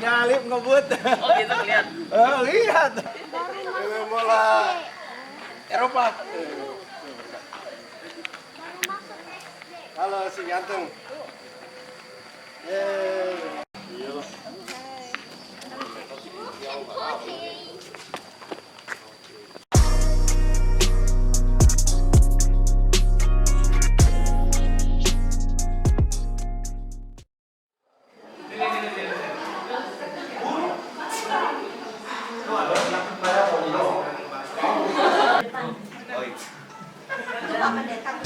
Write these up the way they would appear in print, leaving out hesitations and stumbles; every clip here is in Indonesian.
Nyalip ngebut. Oh gitu lihat. Lihat. Ini bola Eropa. Halo si ganteng. Iya.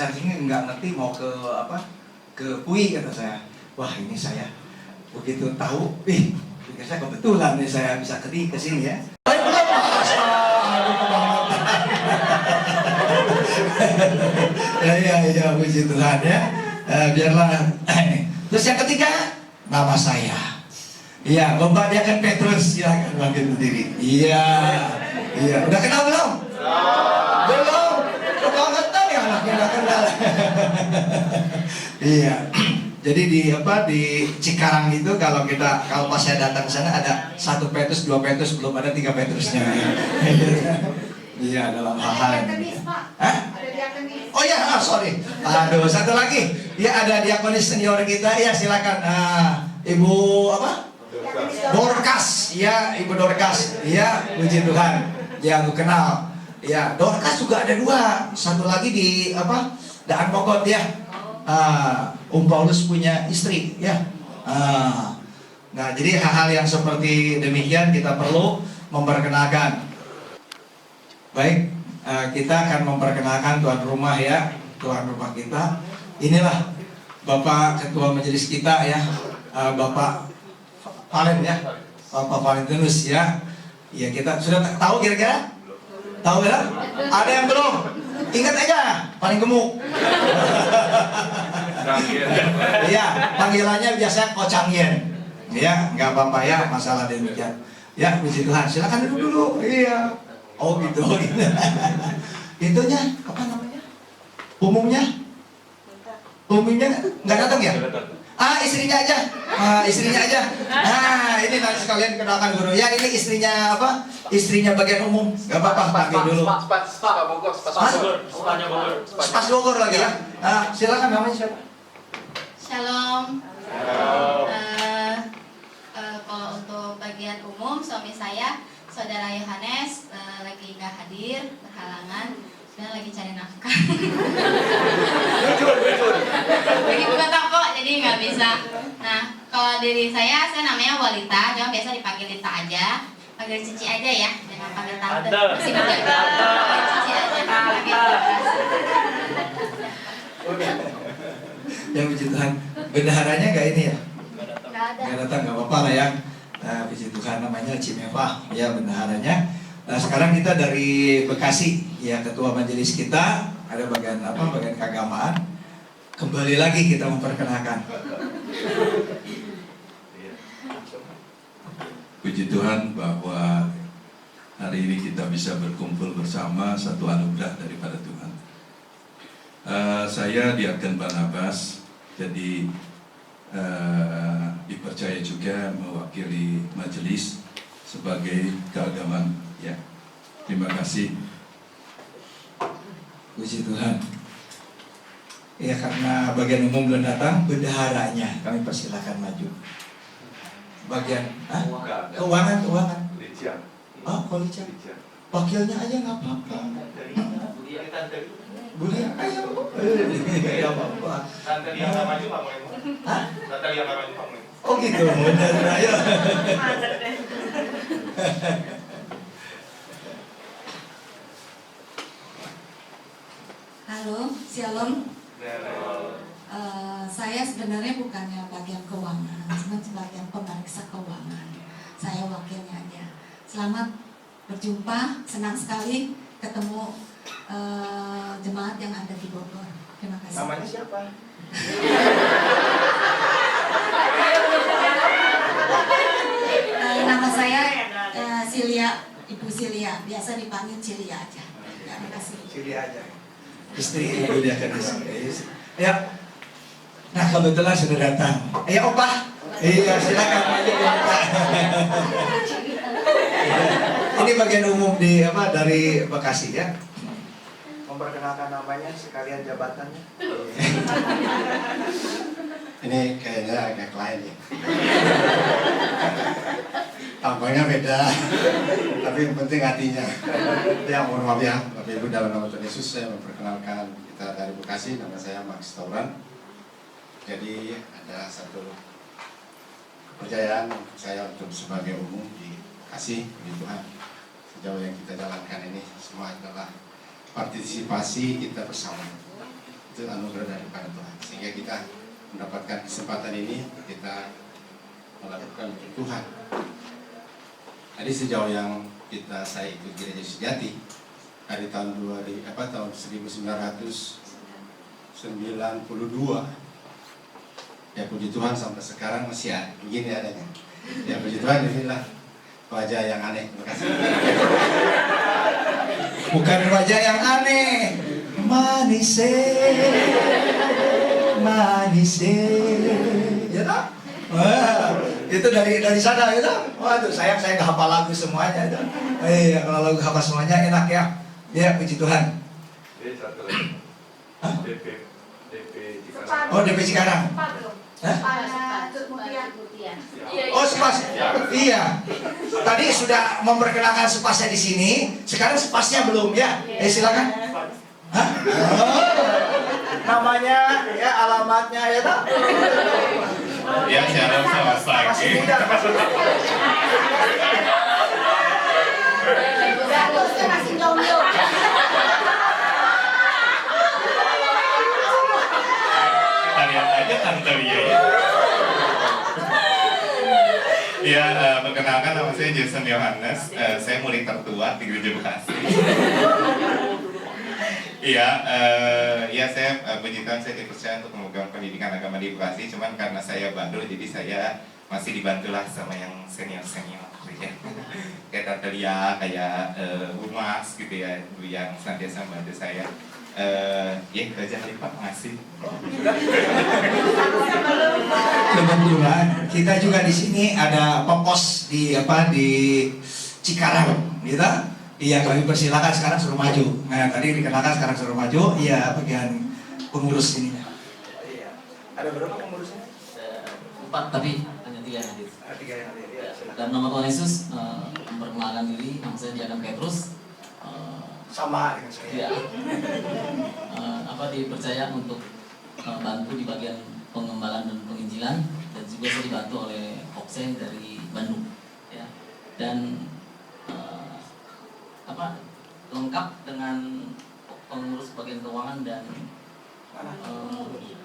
Saya nggak ngerti mau ke apa, ke Pui kata saya. Wah ini saya begitu tahu, pikir saya kebetulan nih saya bisa ke sini ya. Ya puji Tuhan ya. Biarlah. Terus yang ketiga nama saya. Iya, Bapak Diaken Petrus, silakan panggil berdiri. Iya. Udah kenal belum? Belum. Kebangetan ya anaknya nggak kenal. Iya. Jadi di Cikarang itu kalau pas saya datang ke sana ada 1 Petrus, 2 Petrus, belum ada 3 Petrusnya. Iya, dalam hal ini. Hah? Oh ya, sorry. Aduh, satu lagi. Ya ada diakonis senior kita. Ya silakan. Ibu apa? Dorcas. Ya, Ibu Dorcas. Ya, puji Tuhan. Ya, aku kenal. Ya, Dorcas juga ada 2. Satu lagi di Daan Pokot ya. Paulus punya istri ya. Nah, jadi hal-hal yang seperti demikian kita perlu memperkenalkan. Baik, kita akan memperkenalkan tuan rumah ya, tuan rumah kita. Inilah Bapak Ketua Majelis kita ya, Bapak Valen ya, Bapak Valentinus ya. Ya kita sudah tahu kira-kira? Tahu ya? Ada yang belum? Ingat aja, paling gemuk. Iya, panggilannya biasa Kocangyen. Ya, nggak apa-apa ya, masalah demikian. Ya, puji Tuhan. Silakan duduk dulu. Iya. Oh gitu. Itunya apa namanya? Umumnya nggak datang ya? Istrinya aja. Istrinya aja. Ini nanti sekalian kenalkan guru. Ya, ini istrinya apa? Istrinya bagian umum. Gak apa-apa, panggil dulu. Spas Bogor lagi ya. Silakan namanya siapa? Shalom. Kalau untuk bagian umum, suami saya, Saudara Yohanes, lagi nggak hadir, berhalangan, dan lagi cari nafkah. Lagi buka toko, jadi nggak bisa. Nah, kalau diri saya namanya Walita, cuma biasa dipanggil Lita aja. Panggil Cici aja ya, jangan panggil tante. Masih muda. Panggil Cici aja. Ya puji Tuhan. Bendaharanya nggak ini ya? Nggak ada. Nggak datang, nggak apa-apa lah ya. Puji Tuhan, namanya Cimeva ya bendaharanya. Nah, sekarang kita dari Bekasi ya, ketua majelis kita ada bagian keagamaan. Kembali lagi kita memperkenalkan. Puji Tuhan bahwa hari ini kita bisa berkumpul bersama, satu anugerah daripada Tuhan. Saya Diaken Barnabas, jadi dipercaya juga mewakili majelis sebagai keagamaan. Ya, terima kasih. Puji Tuhan. Ya, karena bagian umum belum datang, bendaharanya kami persilakan maju. Bagian keuangan. Oh, Kolija. Wakilnya aja nggak apa-apa. Boleh, ayo. Nggak apa-apa. Oh gitu, benar. Ayo. Halo, Shalom. Saya sebenarnya bukannya bagian keuangan, cuma bagian pemeriksa keuangan. Saya wakilnya aja. Selamat berjumpa, senang sekali ketemu jemaat yang ada di Bogor. Terima kasih. Namanya siapa? Nama saya Silia, Ibu Silia. Biasa dipanggil Cilia aja. Terima kasih. Cilia aja. Istri Ibu Diaken. Ya. Nah, kebetulan sudah datang. Ya, Opah. Iya, silakan aja dibuka. Ini bagian umum di apa dari Bekasi ya. Memperkenalkan namanya sekalian jabatannya. Ini kayaknya agak lain ya. Tampangnya beda, tapi yang penting hatinya. Ya mohon maaf ya, Bapak Ibu, dalam nama Tuhan Yesus saya memperkenalkan kita dari Bekasi, nama saya Max Tauran. Jadi ada satu kepercayaan saya untuk sebagai umum di Bekasi, puji Tuhan. Sejauh yang kita jalankan ini semua adalah partisipasi kita bersama. Itu anugerah daripada Tuhan, sehingga kita mendapatkan kesempatan ini kita melakukan untuk Tuhan. Jadi sejauh yang saya ikut gereja sejati dari tahun 1992 ya, puji Tuhan sampai sekarang masih begini adanya. Ya puji Tuhan, inilah wajah yang aneh. Terima kasih. Bukan wajah yang aneh, manis, ya tak? Wah, itu dari sana gitu. Waduh, saya nggak hafal lagu semuanya itu. Iya, kalau lagu hafal semuanya enak ya. Ya, puji Tuhan. Ini satu lagi. Hah? DP Cikarang. Oh, DP Cikarang. Hah? Oh, sepas. Iya. Tadi sudah memperkenalkan sepasnya di sini. Sekarang sepasnya belum ya? Silakan. Hah? Oh. Namanya ya, alamatnya ya tak? Ya, shalom selamat pagi. Masih muda. Masih jomblo. Kita lihat aja Tante Lia ya. Ya, perkenalkan nama saya Jason Yohanes. Saya murid tertua di Gereja Bekasi. Iya, ya saya puji Tuhan, saya dipercaya untuk memegang pendidikan agama di Bekasi. Cuman karena saya baru, jadi saya masih dibantulah sama yang senior-senior ya. Kayak Tante Lia, kayak Umas gitu ya, yang senantiasa membantu saya. Ya itu aja nih Pak, makasih. Kebetulan kita juga di sini ada pos di Cikarang, gitu. Iya, kami persilakan sekarang suruh maju. Nah, tadi dikenalkan sekarang suruh maju. Iya, bagian pengurus ininya. Iya. Ada berapa pengurusnya? 4 tapi hanya 3 yang hadir. 3 yang hadir. Ya, silakan. Dan nama Tuhan Yesus, memperkenalkan diri, nama saya Diadam Petrus. Sama dengan saya. Ya, dipercaya untuk bantu di bagian pengembalaan dan penginjilan, dan juga saya dibantu oleh Okse dari Bandung. Ya, dan lengkap dengan pengurus bagian keuangan dan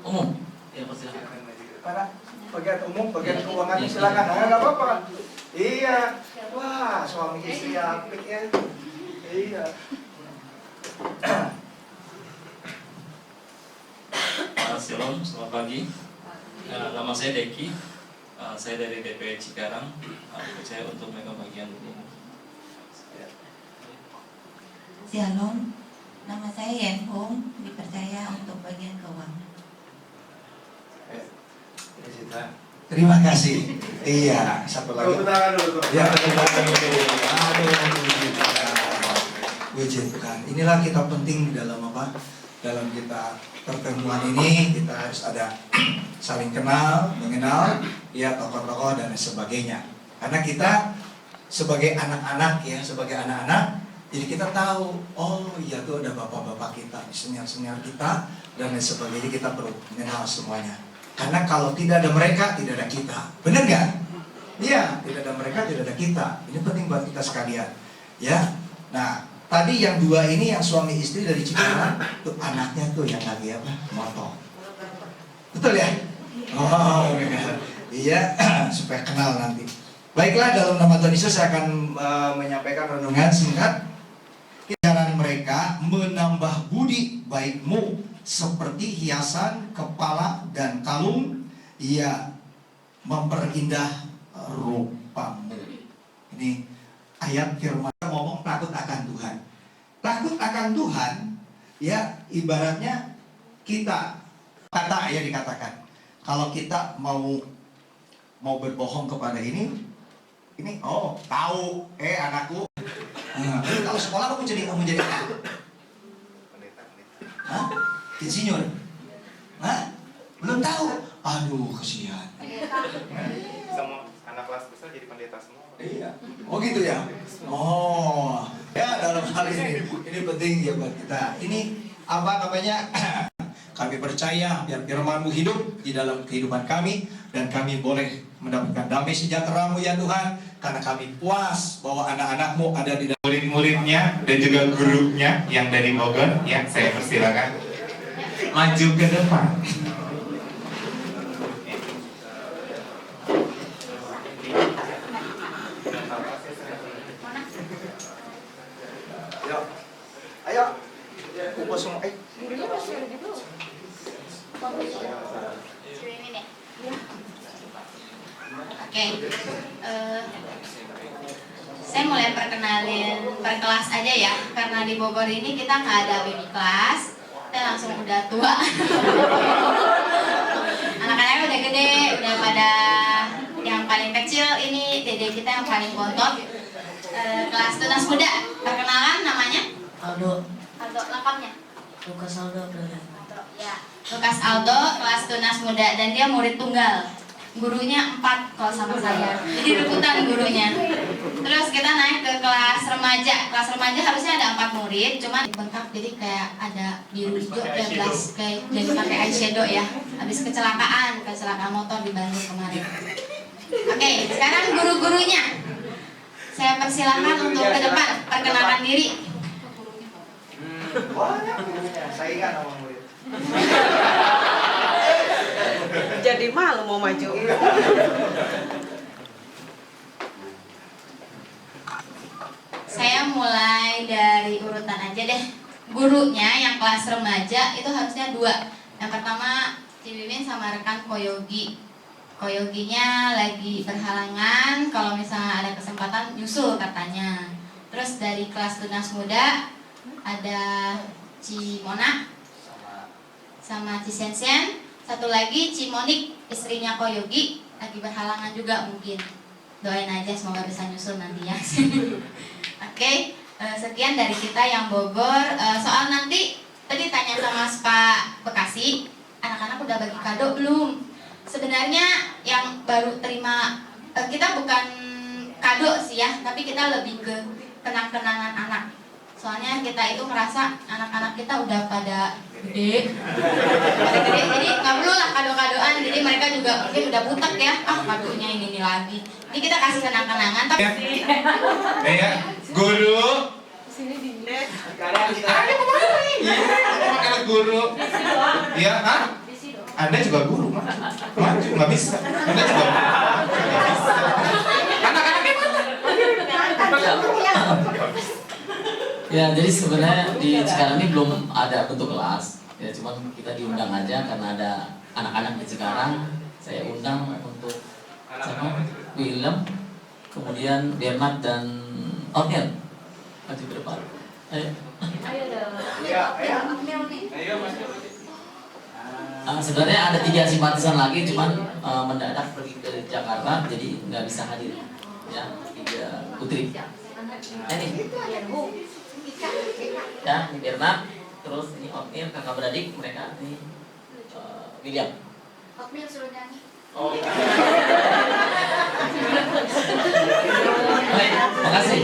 umum. Ya, persilakan. Mana? Bagian umum, bagian keuangan, silakan. Nggak apa-apa. Iya. Wah, suami istri apik ya. Iya. Shalom, selamat pagi. Nama saya Deki. Saya dari DP Cikarang. Saya untuk megang bagian umum. Shalom, nama saya Yen Hong, dipercaya untuk bagian keuangan. Terima kasih. Iya, satu lagi. Tepuk tangan dulu. Ya, tepuk tangan dulu. Aduh, puji Tuhan. Inilah kita penting dalam dalam kita pertemuan ini, kita harus ada saling kenal, mengenal, ya tokoh-tokoh dan sebagainya. Karena kita sebagai anak-anak ya, jadi kita tahu, oh iya tuh ada bapak-bapak kita, senior-senior kita, dan lain sebagainya, kita perlu mengenal semuanya. Karena kalau tidak ada mereka, tidak ada kita. Benar nggak? Iya, tidak ada mereka, tidak ada kita. Ini penting buat kita sekalian. Ya, nah tadi yang 2 ini yang suami istri dari Cikarang, tuh anaknya tuh yang lagi moto. Betul ya? Oh, iya, supaya kenal nanti. Baiklah, dalam nama Tuhan Yesus saya akan menyampaikan renungan singkat. Jalan mereka menambah budi baikmu seperti hiasan kepala dan kalung, ia memperindah rupamu. Ini ayat firman ngomong takut akan Tuhan. Takut akan Tuhan ya ibaratnya kita dikatakan kalau kita mau mau berbohong kepada ini oh tahu anakku. Nah, kalau sekolah kamu jadi apa? Hah? Insinyur? Hah? Belum tahu? Aduh, kesian. Semua anak kelas besar jadi pendeta semua. Iya. Oh gitu ya? Oh, ya dalam hal ini penting ya buat kita. Ini apa namanya? Kami percaya biar firman-Mu hidup di dalam kehidupan kami dan kami boleh mendapatkan damai sejahtera-Mu ya Tuhan, karena kami puas bahwa anak-anak-Mu ada di dalam. Murid-muridnya dan juga gurunya yang dari Bogor, ya saya persilakan maju ke depan. Ayo. Kumpul semua. Oke, saya mulai perkenalin per kelas aja ya, karena di Bogor ini kita nggak ada baby kelas, kita langsung udah tua. Anak-anaknya udah gede, udah pada yang paling kecil ini dede kita yang paling bontot, kelas tunas muda. Perkenalan namanya? Aldo. Aldo, lengkapnya? Lukas Aldo brother. Ya, Lukas Aldo, kelas tunas muda, dan dia murid tunggal. Gurunya 4 kalau sama saya, jadi rebutan gurunya. Terus kita naik ke kelas remaja. Kelas remaja harusnya ada 4 murid, cuman bengkak jadi kayak ada biru hijau kayak belas, kayak jadi pakai eyeshadow ya. Habis kecelakaan motor di Bandung kemarin. Oke, sekarang guru-gurunya saya persilahkan untuk ke depan perkenalkan diri. Banyak gurunya, saingan sama murid. Jadi malu mau maju. Saya mulai dari urutan aja deh. Gurunya yang kelas remaja itu harusnya 2. Yang pertama Cibimin sama rekan Koyogi. Koyoginya lagi berhalangan, kalau misalnya ada kesempatan nyusul katanya. Terus dari kelas tunas muda ada Cimona sama Cisensen. Satu lagi Cimonik, istrinya Koyogi, lagi berhalangan juga mungkin. Doain aja semoga bisa nyusul nanti ya. Oke, sekian dari kita yang Bogor. Soal nanti tadi tanya sama Pak Bekasi, anak-anak udah bagi kado belum? Sebenarnya yang baru terima, kita bukan kado sih ya, tapi kita lebih ke kenang-kenangan anak. Soalnya kita itu merasa anak-anak kita udah pada gede, jadi nggak perlu lah kado-kadoan. Jadi mereka juga mungkin udah butek ya, kadonya ini lagi. Jadi kita kasih kenang-kenangan. Tapi Ya, guru. Sini dinda. Ada kemana nih? Pakai guru. Iya, Anda juga guru, maju nggak bisa. Anda juga nggak bisa. Anak-anaknya Ya, jadi sebenarnya di Cikarang ini belum ada bentuk kelas. Ya, cuman kita diundang aja karena ada anak-anak di Cikarang. Saya undang untuk William, kemudian Bernard dan Otniel. Maju ke depan. Ayo. Sebenarnya ada 3 simpatisan lagi, cuman mendadak pergi ke Jakarta, jadi nggak bisa hadir. Ya, 3 putri. Ini. Ya, ini Bernard, terus ini Otniel, kakak beradik mereka, ini William. Otniel suruh nyanyi. Oh. Baik, makasih.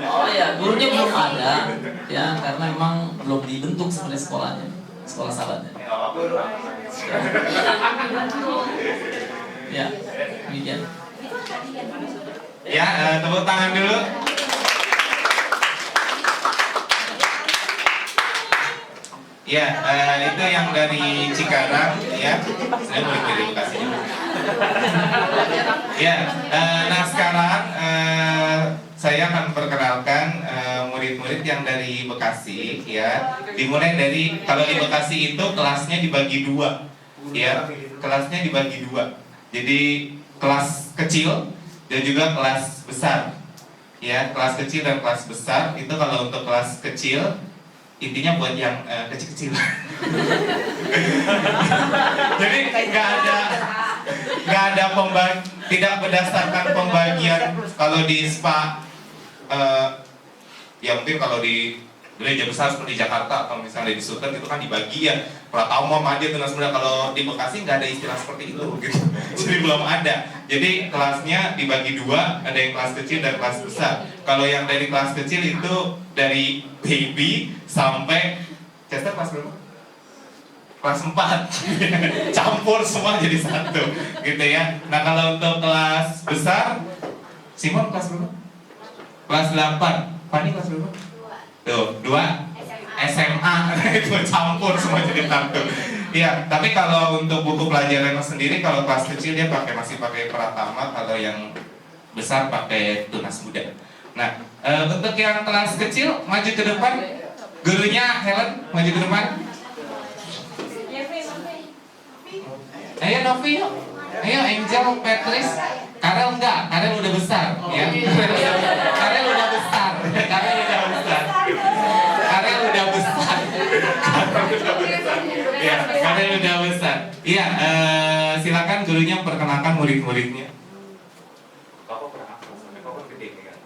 Oh ya, gurunya belum ada, ya karena memang belum dibentuk sebenarnya sekolahnya, sekolah sahabatnya. Ya, demikian. Ya, tepuk tangan dulu. Ya, itu yang dari Cikarang, ya. Saya boleh kirim kasihnya. Ya, nah sekarang saya akan perkenalkan murid-murid yang dari Bekasi, ya. Dimulai dari, kalau di Bekasi itu kelasnya dibagi 2, ya. Kelasnya dibagi 2. Jadi kelas kecil dan juga kelas besar. Ya, kelas kecil dan kelas besar itu kalau untuk kelas kecil intinya buat yang kecil-kecil. Jadi nggak ada tidak berdasarkan pembagian kalau di spa. Ya mungkin kalau di gereja besar seperti Jakarta atau misalnya di Sultan itu kan dibagi ya Pratama, Madya, Tunas Muda. Kalau di Bekasi nggak ada istilah seperti itu gitu. Jadi belum ada. Jadi kelasnya dibagi dua, ada yang kelas kecil dan kelas besar. Kalau yang dari kelas kecil itu dari baby sampai Chester kelas berapa? Kelas 4. Campur semua jadi satu gitu ya. Nah kalau untuk kelas besar, Simon kelas berapa? Kelas 8. Fanny kelas berapa? Tuh, 2 SMA itu campur semua jadi satu. Iya, tapi kalau untuk buku pelajaran sendiri, kalau kelas kecil dia masih pakai Pratama, kalau yang besar pakai Tunas Muda. Nah, untuk yang kelas kecil maju ke depan, gurunya Helen maju ke depan. Ayo Novi, yuk. Ayo Angel, Patrice. Karel enggak, Karel udah besar ya. Karel udah besar. Karel udah besar. Karel udah besar. Ya, Karel udah besar. Iya, silakan gurunya perkenalkan murid-muridnya. Kau pernah apa? Sampai kau kan gede kan?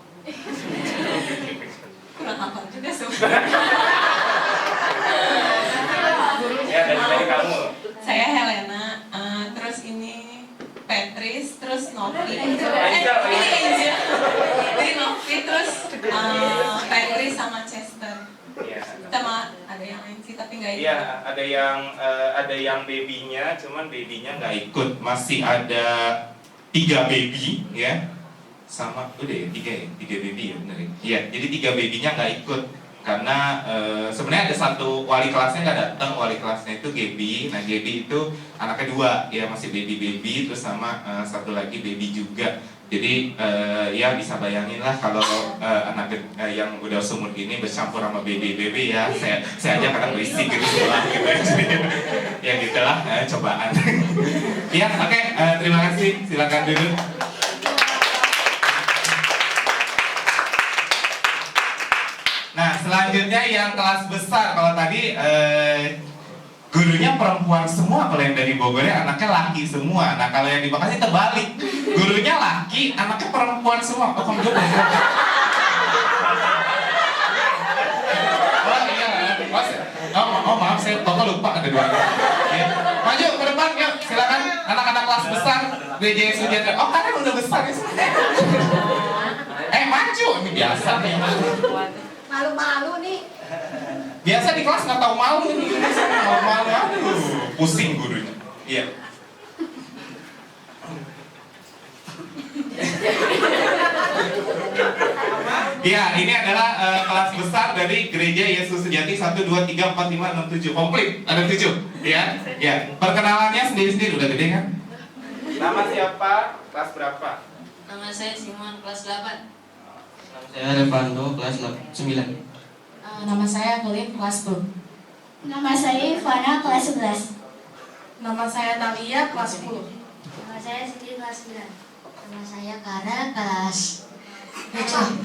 Kurang apa juga sih. Ya, dari kamu. Saya Helena, terus ini Patrice, terus Novi. Ini Angel. Ini Novi, terus Patrice sama Chester. Iya. Sama ada yang lain sih tapi nggak ikut. Iya, ada yang babynya, cuman babynya nggak ikut. Masih ada 3 baby ya. Sama udah ya 3 baby ya benar ya. Iya, jadi 3 babynya nggak ikut. Karena sebenarnya ada satu wali kelasnya nggak datang, wali kelasnya itu Gaby. Nah Gaby itu anaknya 2, ya masih baby terus sama satu lagi baby juga. Jadi ya bisa bayangin lah kalau anak yang udah seumur gini bercampur sama baby ya, saya aja kadang berisik gitu sekolah gitu. Ya gitulah cobaan. Ya oke, terima kasih, silakan duduk. Nah, selanjutnya yang kelas besar. Kalau tadi gurunya perempuan semua, kalau yang dari Bogor anaknya laki semua. Nah, kalau yang di Bekasi terbalik. Gurunya laki, anaknya perempuan semua. Oh, kamu juga. Oh iya, maaf saya lupa ada 2. Ya. Maju ke depan, yuk. Silakan anak-anak kelas besar BJ Sujiatri. Oh, kalian udah besar ya. Maju, ini biasa nih. Malu-malu nih. Biasa di kelas nggak tahu malu nih, malu-malu, aduh, pusing gurunya. Iya. Iya, ini adalah kelas besar dari Gereja Yesus Sejati 1, 2, 3, 4, 5, 6, 7. Komplit, ada 7. Ya, ya. Perkenalannya sendiri-sendiri, udah gede kan? Nama siapa? Kelas berapa? Nama saya Simon, kelas 8. Saya Revando, kelas 9. Nama saya Colin, kelas 10. Nama saya Ivana, kelas 11. Nama saya Talia, kelas 10. Nama saya Siti, kelas 9. Nama saya Kara, kelas 7.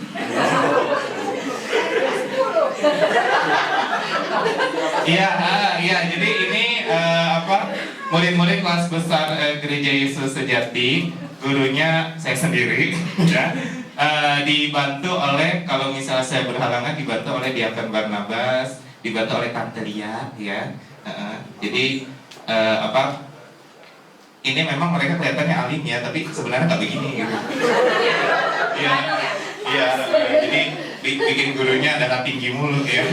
Iya, jadi ini murid-murid kelas besar Gereja Yesus Sejati, gurunya saya sendiri, ya. Dibantu oleh, kalau misalnya saya berhalangan, dibantu oleh Diakon Barnabas, dibantu oleh Tante Lia, ya. Jadi ini memang mereka kelihatannya alim ya, tapi sebenarnya nggak begini gitu. Iya, jadi bikin gurunya darah tinggi mulu ya.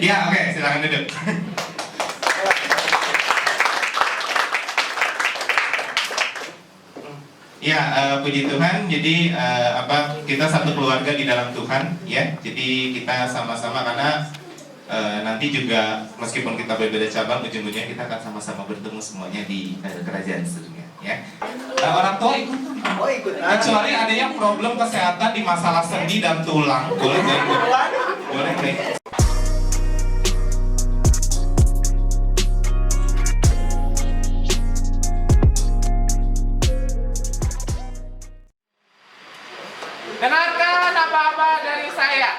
Ya, oke, silakan duduk. Ya, puji Tuhan. Jadi kita satu keluarga di dalam Tuhan, ya. Jadi kita sama-sama, karena nanti juga meskipun kita berbeda cabang, ujung-ujungnya kita akan sama-sama bertemu semuanya di kerajaan surga, ya. Orang tua ikut, kecuali ada yang problem kesehatan di masalah sendi dan tulang, boleh deh. Dengarkan apa-apa dari saya.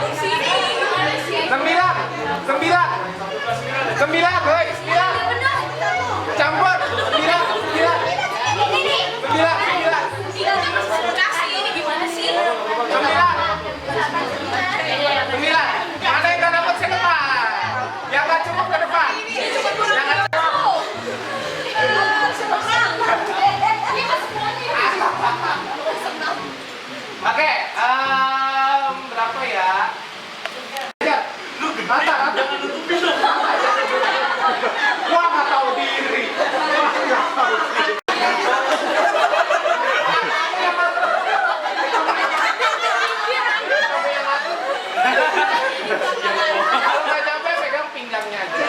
Sembilan, boy, 9. Campur, 9. Mana yang gak dapat ke depan? Yang gak cukup ke depan. Yang gak cukup. Oke, berapa ya? Lu gimana? Gua nggak tahu diri. Kalau nggak capek pegang pinggangnya aja.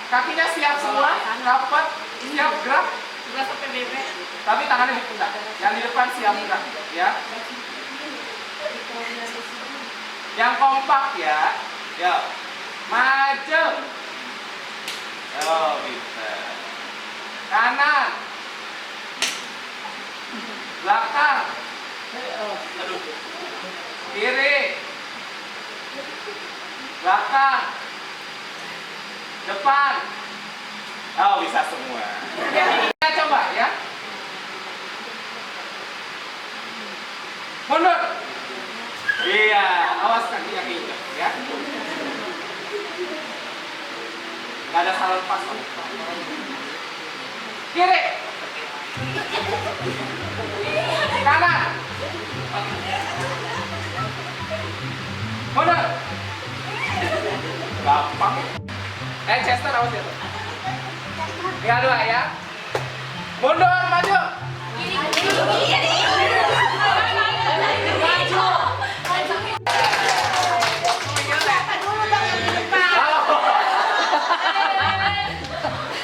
Kakinya siap semua, rapat, siap gerak. Sudah sampai bebek. Tapi tangannya di pundak. Yang di depan siap gerak, ya. Yang kompak ya. Yo, maju. Oh, bisa. Kanan. Belakang. Kiri. Belakang. Depan. Oh, bisa semua. Kita coba ya. Mundur. Iya, awas kakinya keinjak ya. Gak ada salah pas. Kiri. Kanan. Mundur. Gampang. Chester awas ya. Yang dua ya. Mundur, maju.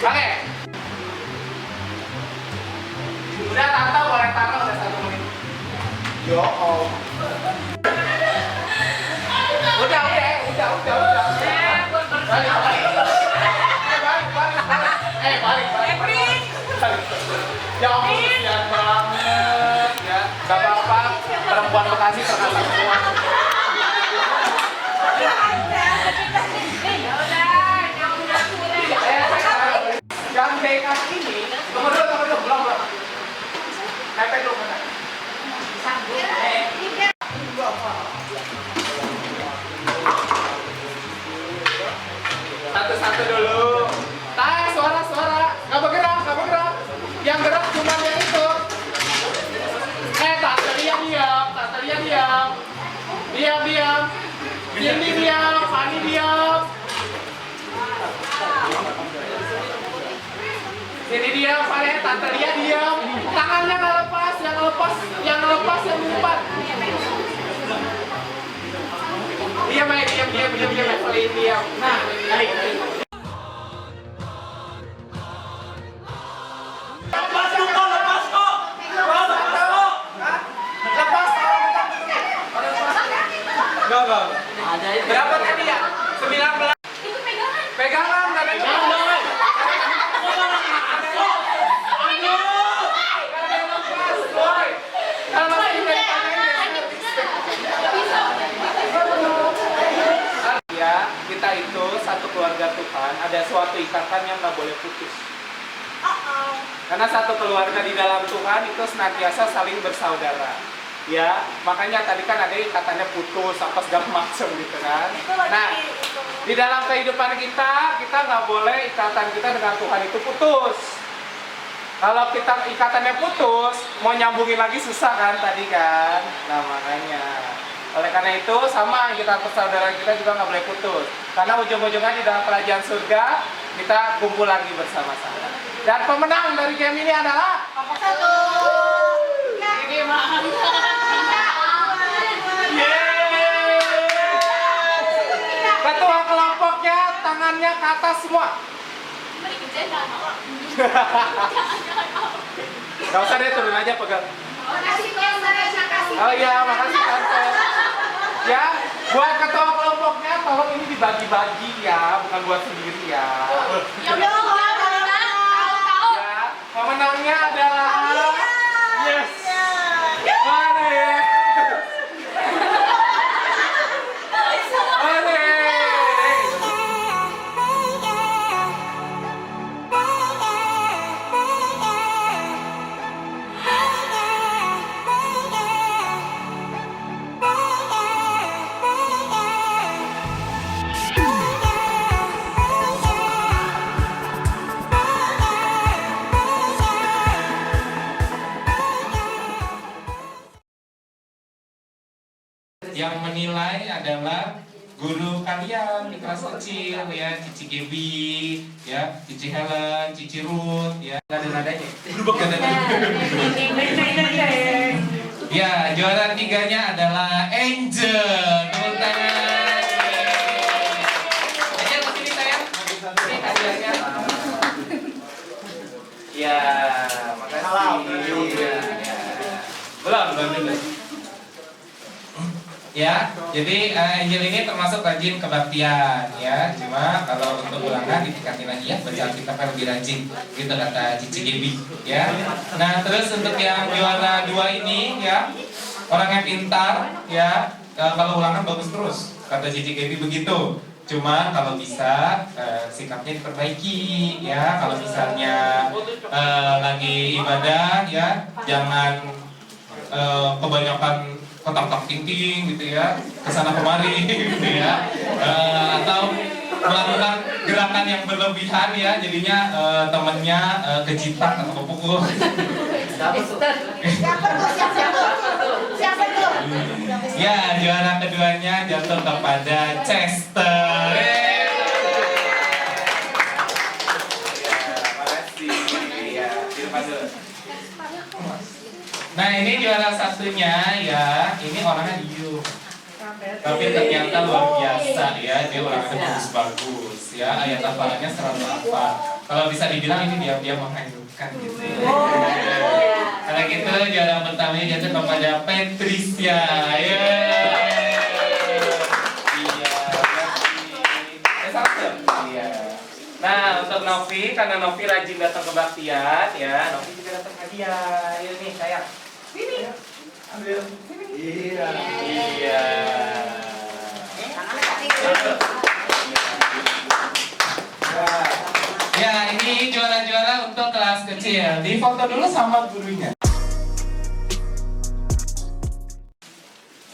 Oke. Udah tante boleh taruh udah 1 menit. Yo om. Udah. Balik. Ya ampun, kasihan banget ya. Gak apa-apa, perempuan Bekasi terkasar semua. Yang dekat ini, tunggu dulu, belum. Mepet dulu, mana? Satu-satu dulu. Suara. Gak bergerak. Yang gerak cuma yang itu. Tante Lia diam. Diam. Cindy diam, Fanny diam. Cindy diam, Fanny, Tante Lia diam. Tangannya nggak lepas, yang lepas yang umpat. Diam. Evelyn diam. Nah, balik. Enggak. Berapa tadi ya? 19. Itu pegangan. Enggak ada pegangan. Ya, kita itu satu keluarga Tuhan, ada suatu ikatan yang nggak boleh putus. Karena satu keluarga di dalam Tuhan itu senantiasa saling bersaudara. Ya, makanya tadi kan ada ikatannya putus apa segala macam gitu kan. Nah, Di dalam kehidupan kita nggak boleh ikatan kita dengan Tuhan itu putus. Kalau kita ikatannya putus, mau nyambungin lagi susah kan tadi kan. Nah makanya, oleh karena itu sama kita persaudaraan kita juga nggak boleh putus. Karena ujung-ujungnya di dalam kerajaan surga kita kumpul lagi bersama-sama. Dan pemenang dari game ini adalah Satu. ini mah. Ketua kelompoknya tangannya ke atas semua. Gak usah deh, turun aja pegang. Oh iya, makasih tante. Ya, buat ketua kelompoknya tolong ini dibagi-bagi ya, bukan buat sendiri ya. Ya, pemenangnya adalah yes. Mari. Yang menilai adalah guru kalian di kelas kecil ya, Cici Gebi, ya, Cici Helen, Cici Ruth, ya, nada-nadanya. Ya, juara 3-nya adalah Angel. Tepuk tangan. Angel kesini sayang. Ini hadiahnya. Ya, makasih. Ya. Belum. Ya, jadi Angel ini termasuk rajin kebaktian ya. Cuma kalau untuk ulangan ditingkatin lagi ya, baca Alkitab lebih rajin, gitu kata Cici Gebi ya. Nah, terus untuk yang juara 2 ini ya, orangnya pintar ya, kalau ulangan bagus terus, kata Cici Gebi begitu. Cuma kalau bisa sikapnya diperbaiki ya. Kalau misalnya lagi ibadah ya, jangan kebanyakan kotak tinting gitu ya, kesana kemari gitu ya, atau melakukan gerakan yang berlebihan ya, jadinya temennya kejitak atau kepukul. Siapa tuh? Ya, juara keduanya jatuh kepada Chester. Nah, ini juara satunya ya, ini orangnya diem, tapi ternyata luar biasa ya, dia orangnya bagus ya, ayat hafalannya selalu apa. Kalau bisa dibilang ini dia menghanyutkan gitu ya. Kalau gitu juara pertamanya jatuh kepada Patricia ya. Iya. Nah, untuk Novi, karena Novi rajin datang kebaktian ya, Novi juga dapat hadiah. Ini nih sayang. Sini. Ambil. Iya. Iya. Ya, ini juara-juara untuk kelas kecil. Di foto dulu sama gurunya.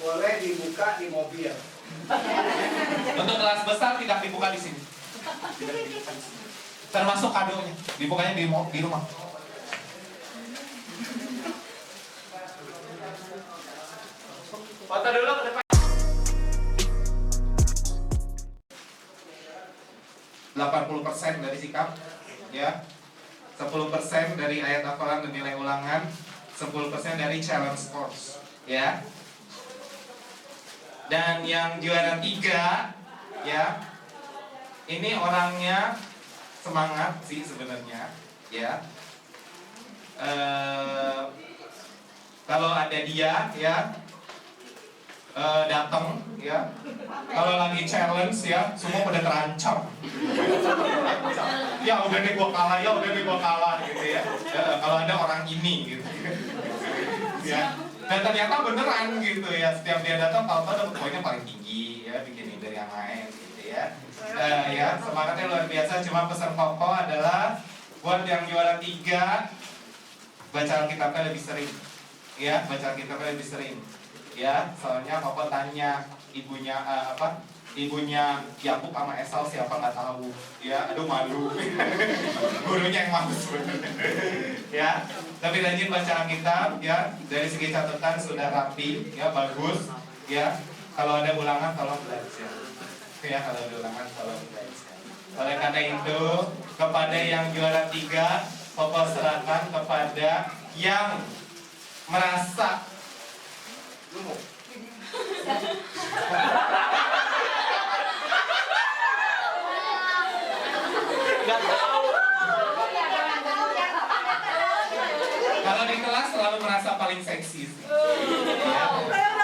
Boleh dibuka di mobil. Untuk kelas besar tidak dibuka di sini. Termasuk kadonya, dibukanya di rumah. Foto dulu ke depan. 80% dari sikap, ya. 10% dari ayat hafalan dan nilai ulangan, 10% dari challenge course, ya. Dan yang juara 3, ya. Ini orangnya semangat sih sebenarnya, ya. Kalau ada dia, ya, datang, ya. Kalau lagi challenge, ya, semua pada terancam. Ya udah nih gua kalah, gitu ya. Kalau ada orang ini, gitu. Ya. Dan ternyata beneran gitu ya. Setiap dia datang, tahu-tahu dapat poinnya paling tinggi, ya, bikin dari yang lain, gitu ya. Ya, semangatnya luar biasa. Cuma pesan pokok adalah buat yang juara 3, baca Alkitabnya lebih sering, ya, baca Alkitabnya lebih sering, ya. Soalnya pokok tanya ibunya ibunya Yakub sama Esau siapa nggak tahu, ya, aduh malu. Gurunya yang malu sebenarnya. Ya, tapi rajin baca Alkitab, ya, dari segi catatan sudah rapi, ya, bagus, ya. Kalau ada ulangan tolong belajar, ya, kalau ada ulangan tolong belajar. Oleh karena itu, kepada yang juara 3, Papa serahkan kepada yang merasa nggak tahu. Kalau di kelas selalu merasa paling seksi sih. Ya.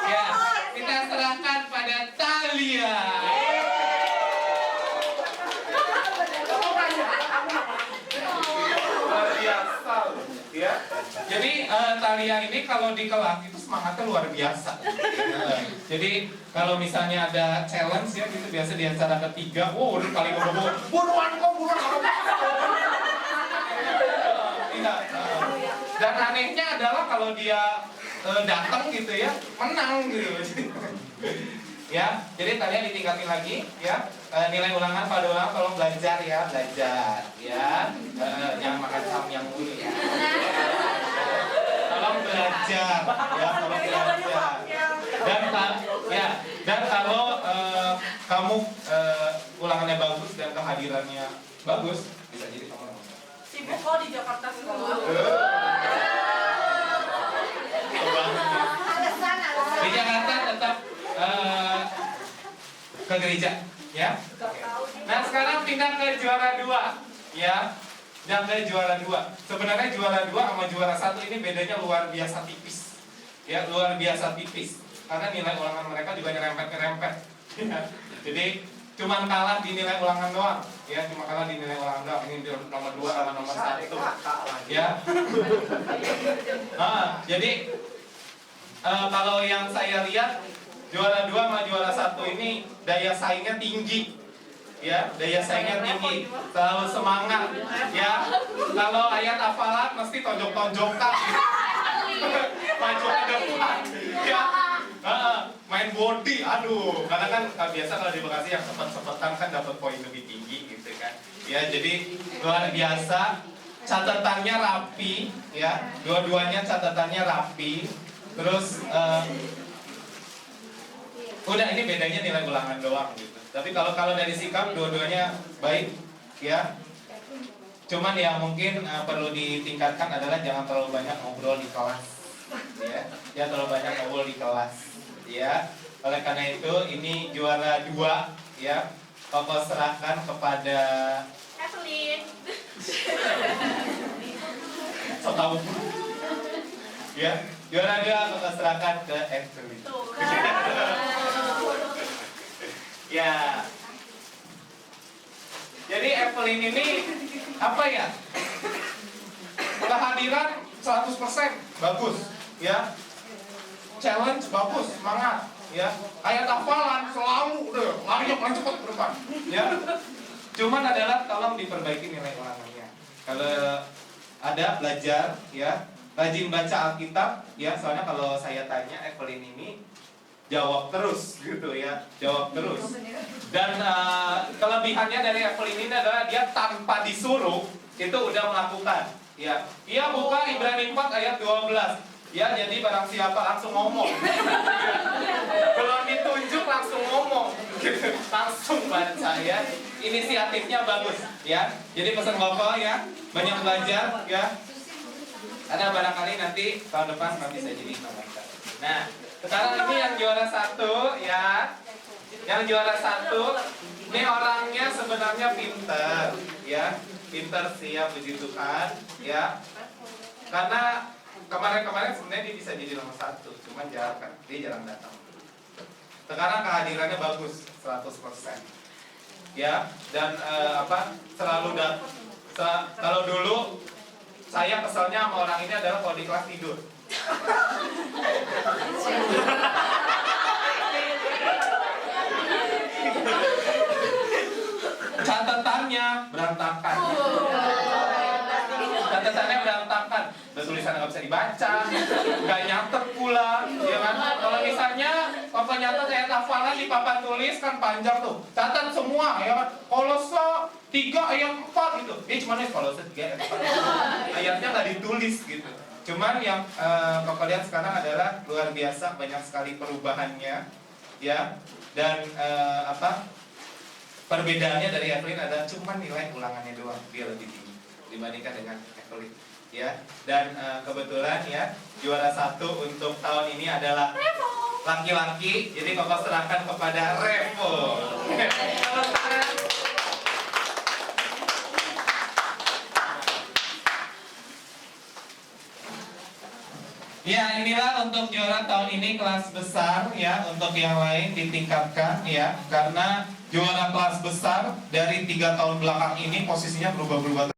Ya, kita serahkan pada Thalia. Luar biasa, ya. Jadi Thalia ini kalau di kelas itu semangatnya luar biasa. Jadi kalau misalnya ada challenge ya gitu biasa di acara ketiga, wow udah paling ngomong, buruan kok buruan. Tidak. Dan anehnya adalah kalau dia datang gitu ya, menang gitu. Ya, jadi kalian ditingkatin lagi ya. Nilai ulangan pada ulangan tolong belajar ya, belajar ya. Jangan makan saham yang dulu ya. Tolong belajar ya, tolong belajar. Dan kalau kamu ulangannya bagus dan kehadirannya bagus, bisa jadi kamu sibuk kok di Jakarta sekolah. Di Jakarta tetap ke gereja, ya. Nah sekarang pindah ke juara 2, ya. Dan ke juara 2. Sebenarnya juara 2 sama juara 1 ini bedanya luar biasa tipis, ya, luar biasa tipis. Karena nilai ulangan mereka juga nyerempet-nyerempet. Ya. Jadi cuman kalah di nilai ulangan doang, ya, cuma kalah di nilai ulangan doang. Ini nomor 2 sama nomor 1, ya. Nah, jadi kalau yang saya lihat juara 2 sama juara 1 ini daya saingnya tinggi, ya, daya saingnya tinggi, selalu semangat, ya. Kalau ayat hafalan mesti tonjok-tonjokan, maju ke depan, ya. Main body, aduh, karena kan biasa kalau di Bekasi yang sepet-sepetan kan dapat poin lebih tinggi gitu kan, ya. Jadi luar biasa, catatannya rapi, ya, dua-duanya catatannya rapi. Terus udah, ini bedanya nilai ulangan doang gitu. Tapi kalau dari sikap dua-duanya baik, ya. Cuman yang mungkin perlu ditingkatkan adalah jangan terlalu banyak ngobrol di kelas, ya. Jangan terlalu banyak ngobrol di kelas, ya. Oleh karena itu ini juara 2, ya. Papa serahkan kepada Evelyn. so tahu. Ya, juara 2 Papa serahkan ke Evelyn. Ya. Jadi Evelyn ini apa ya? Kehadiran 100% bagus, ya. Challenge bagus, semangat, ya. Ayat hafalan selalu udah lari cepet ke depan, ya. Cuman adalah tolong diperbaiki nilai ulangannya. Kalau ada belajar, ya, rajin baca Alkitab, ya. Soalnya kalau saya tanya Evelyn ini jawab terus gitu, ya, jawab terus. Dan kelebihannya dari Evelyn ini adalah dia tanpa disuruh itu udah melakukan, ya. Dia buka Ibrani 4 ayat 12, ya. Jadi barang siapa langsung ngomong, belum ditunjuk langsung ngomong, gitu. Langsung baca, ya. Inisiatifnya bagus, ya. Jadi pesan Bapak, ya, banyak belajar, ya. Karena barangkali nanti tahun depan nggak bisa jadi pemain. Nah, sekarang ini yang juara 1, ya. Yang juara 1 ini orangnya sebenarnya pinter, ya. Pinter sih, ya, puji Tuhan, ya. Karena kemarin-kemarin sebenarnya dia bisa jadi nomor 1, cuman dia jarang datang. Sekarang kehadirannya bagus, 100%. Ya, dan selalu kalau dulu saya keselnya sama orang ini adalah kalau di kelas tidur. Catatannya berantakan. Catatannya berantakan. Tulisannya nggak bisa dibaca, nggak nyatet pula, ya kan? Kalau misalnya papan nyata saya hafalan di papan tulis kan panjang tuh. Catat semua ya kan. Kolose 3 ayat 4 gitu. Cuma nih Kolose 3 ayat 4. Ayatnya nggak ditulis gitu. Cuman yang Bapak lihat sekarang adalah luar biasa, banyak sekali perubahannya ya. Dan perbedaannya dari Evelyn ada cuma nilai ulangannya doang, dia lebih tinggi dibandingkan dengan Evelyn ya. Dan kebetulan ya juara 1 untuk tahun ini adalah laki-laki, jadi Bapak serahkan kepada Revo. Ya, inilah untuk juara tahun ini kelas besar ya. Untuk yang lain ditingkatkan ya, karena juara kelas besar dari 3 tahun belakang ini posisinya berubah-ubah.